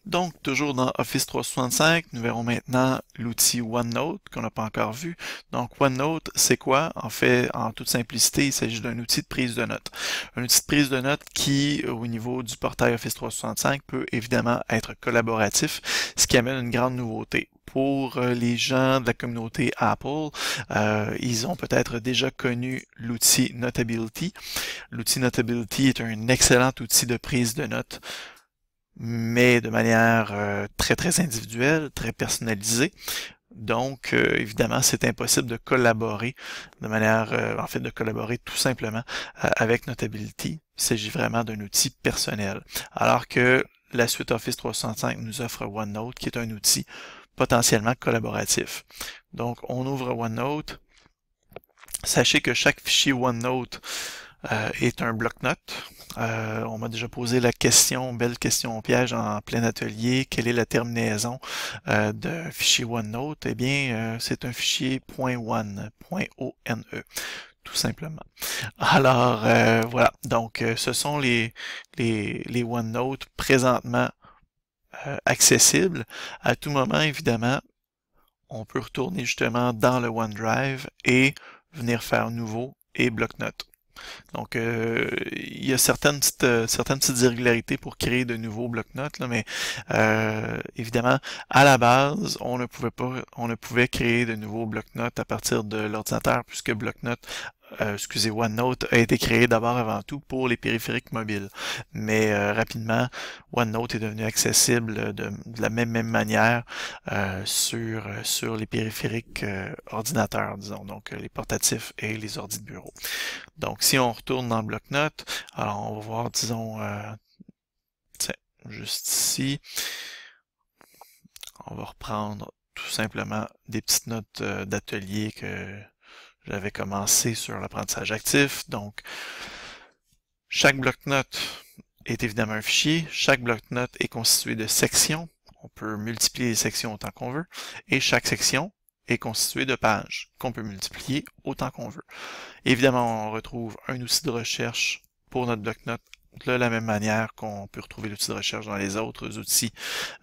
Donc, toujours dans Office 365, nous verrons maintenant l'outil OneNote qu'on n'a pas encore vu. Donc, OneNote, c'est quoi? En fait, en toute simplicité, il s'agit d'un outil de prise de notes. Un outil de prise de notes qui, au niveau du portail Office 365, peut évidemment être collaboratif, ce qui amène une grande nouveauté. Pour les gens de la communauté Apple, ils ont peut-être déjà connu l'outil Notability. L'outil Notability est un excellent outil de prise de notes, mais de manière très très individuelle, très personnalisée. Donc, évidemment, c'est impossible de collaborer de manière, en fait, de collaborer tout simplement avec Notability. Il s'agit vraiment d'un outil personnel. Alors que la suite Office 365 nous offre OneNote, qui est un outil potentiellement collaboratif. Donc, on ouvre OneNote. Sachez que chaque fichier OneNote est un bloc-notes. On m'a déjà posé la question, belle question piège en plein atelier, quelle est la terminaison d'un fichier OneNote? Eh bien, c'est un fichier .one, .one, tout simplement. Alors, voilà, donc ce sont les OneNote présentement accessibles. À tout moment, évidemment, on peut retourner justement dans le OneDrive et venir faire nouveau et bloc-notes. Donc, il y a certaines petites irrégularités pour créer de nouveaux blocs-notes, mais évidemment, à la base, on ne pouvait créer de nouveaux blocs-notes à partir de l'ordinateur, puisque OneNote a été créé d'abord avant tout pour les périphériques mobiles. Mais rapidement, OneNote est devenu accessible de la même manière sur les périphériques ordinateurs, disons, donc les portatifs et les ordi de bureau. Donc, si on retourne dans le bloc-notes, alors on va voir, disons, tiens, juste ici, on va reprendre tout simplement des petites notes d'atelier que j'avais commencé sur l'apprentissage actif. Donc, chaque bloc-notes est évidemment un fichier. Chaque bloc-notes est constitué de sections. On peut multiplier les sections autant qu'on veut. Et chaque section est constituée de pages qu'on peut multiplier autant qu'on veut. Évidemment, on retrouve un outil de recherche pour notre bloc-notes de la même manière qu'on peut retrouver l'outil de recherche dans les autres outils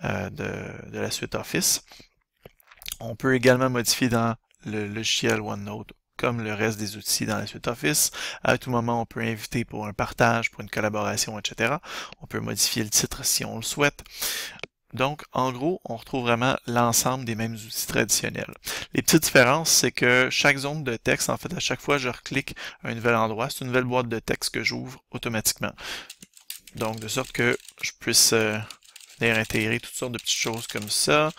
de la suite Office. On peut également modifier dans le logiciel OneNote comme le reste des outils dans la suite Office. À tout moment, on peut inviter pour un partage, pour une collaboration, etc. On peut modifier le titre si on le souhaite. Donc, en gros, on retrouve vraiment l'ensemble des mêmes outils traditionnels. Les petites différences, c'est que chaque zone de texte, en fait, à chaque fois que je reclique à un nouvel endroit, c'est une nouvelle boîte de texte que j'ouvre automatiquement. Donc, de sorte que je puisse venir intégrer toutes sortes de petites choses comme ça.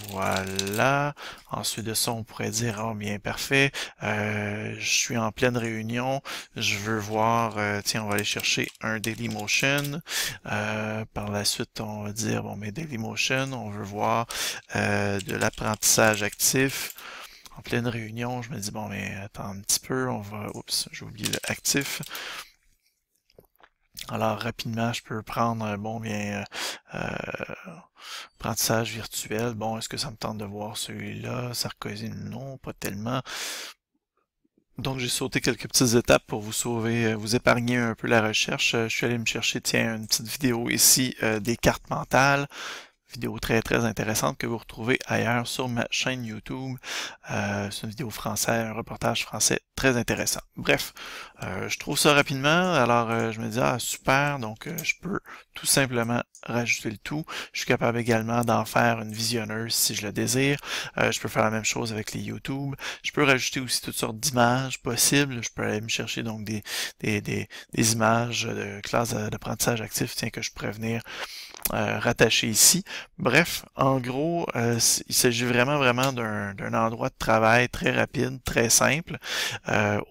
Voilà. Ensuite de ça, on pourrait dire, oh bien parfait, je suis en pleine réunion, je veux voir, tiens, on va aller chercher un Dailymotion. Par la suite, on va dire, bon, mais Dailymotion, on veut voir de l'apprentissage actif. En pleine réunion, je me dis, bon, mais attends un petit peu, on va, oups, j'ai oublié le actif. Alors, rapidement, je peux prendre, bon, bien, apprentissage virtuel. Bon, est-ce que ça me tente de voir celui-là? Sarkozy, non, pas tellement. Donc, j'ai sauté quelques petites étapes pour vous sauver, vous épargner un peu la recherche. Je suis allé me chercher, tiens, une petite vidéo ici des cartes mentales. Vidéo très très intéressante que vous retrouvez ailleurs sur ma chaîne YouTube. C'est une vidéo française, un reportage français très intéressant. Bref, je trouve ça rapidement, alors je me dis, ah super, donc je peux tout simplement rajouter le tout. Je suis capable également d'en faire une visionneuse si je le désire. Je peux faire la même chose avec les YouTube. Je peux rajouter aussi toutes sortes d'images possibles. Je peux aller me chercher donc des images de classe d'apprentissage actif, tiens, que je pourrais venir rattaché ici. Bref, en gros, il s'agit vraiment d'un endroit de travail très rapide, très simple,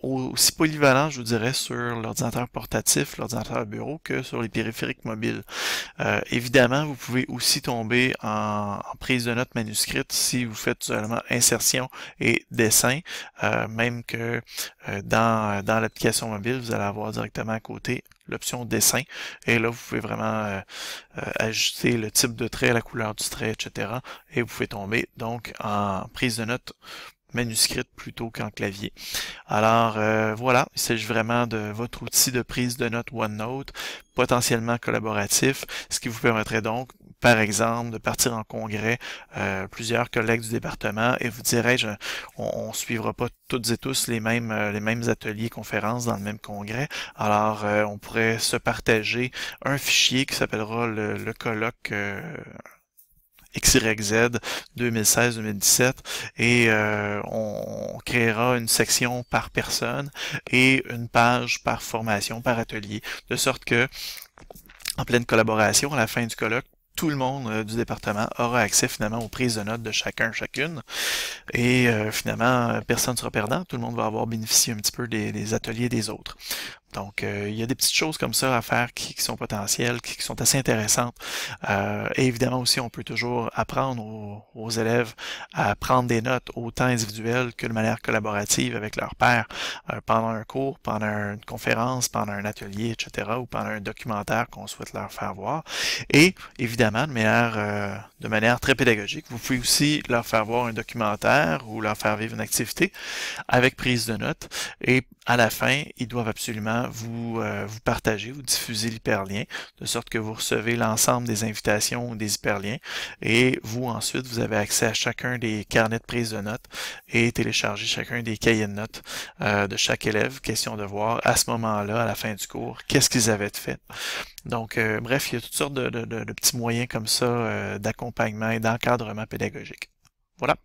aussi polyvalent, je vous dirais, sur l'ordinateur portatif, l'ordinateur bureau, que sur les périphériques mobiles. Évidemment, vous pouvez aussi tomber en prise de notes manuscrite si vous faites seulement insertion et dessin, même que dans l'application mobile, vous allez avoir directement à côté l'option dessin, et là, vous pouvez vraiment ajuster le type de trait, la couleur du trait, etc. Et vous pouvez tomber donc en prise de notes manuscrite plutôt qu'en clavier. Alors voilà, il s'agit vraiment de votre outil de prise de notes OneNote, potentiellement collaboratif, ce qui vous permettrait donc, par exemple, de partir en congrès, plusieurs collègues du département, et vous dirais-je, on suivra pas toutes et tous les mêmes ateliers, conférences dans le même congrès. Alors, on pourrait se partager un fichier qui s'appellera le colloque XYZ 2016-2017 et on créera une section par personne et une page par formation, par atelier, de sorte que en pleine collaboration, à la fin du colloque, tout le monde du département aura accès finalement aux prises de notes de chacun, chacune. Et finalement, personne ne sera perdant. Tout le monde va avoir bénéficié un petit peu des ateliers des autres. Donc, il y a des petites choses comme ça à faire qui sont potentielles, qui sont assez intéressantes. Et évidemment aussi, on peut toujours apprendre aux élèves à prendre des notes autant individuelles que de manière collaborative avec leur pairs pendant un cours, pendant une conférence, pendant un atelier, etc., ou pendant un documentaire qu'on souhaite leur faire voir. Et évidemment, de manière très pédagogique, vous pouvez aussi leur faire voir un documentaire ou leur faire vivre une activité avec prise de notes. Et à la fin, ils doivent absolument vous partager, vous diffuser l'hyperlien, de sorte que vous recevez l'ensemble des invitations ou des hyperliens, et vous ensuite, vous avez accès à chacun des carnets de prise de notes et télécharger chacun des cahiers de notes de chaque élève, question de voir à ce moment-là, à la fin du cours, qu'est-ce qu'ils avaient fait. Donc, bref, il y a toutes sortes de petits moyens comme ça d'accompagnement et d'encadrement pédagogique. Voilà.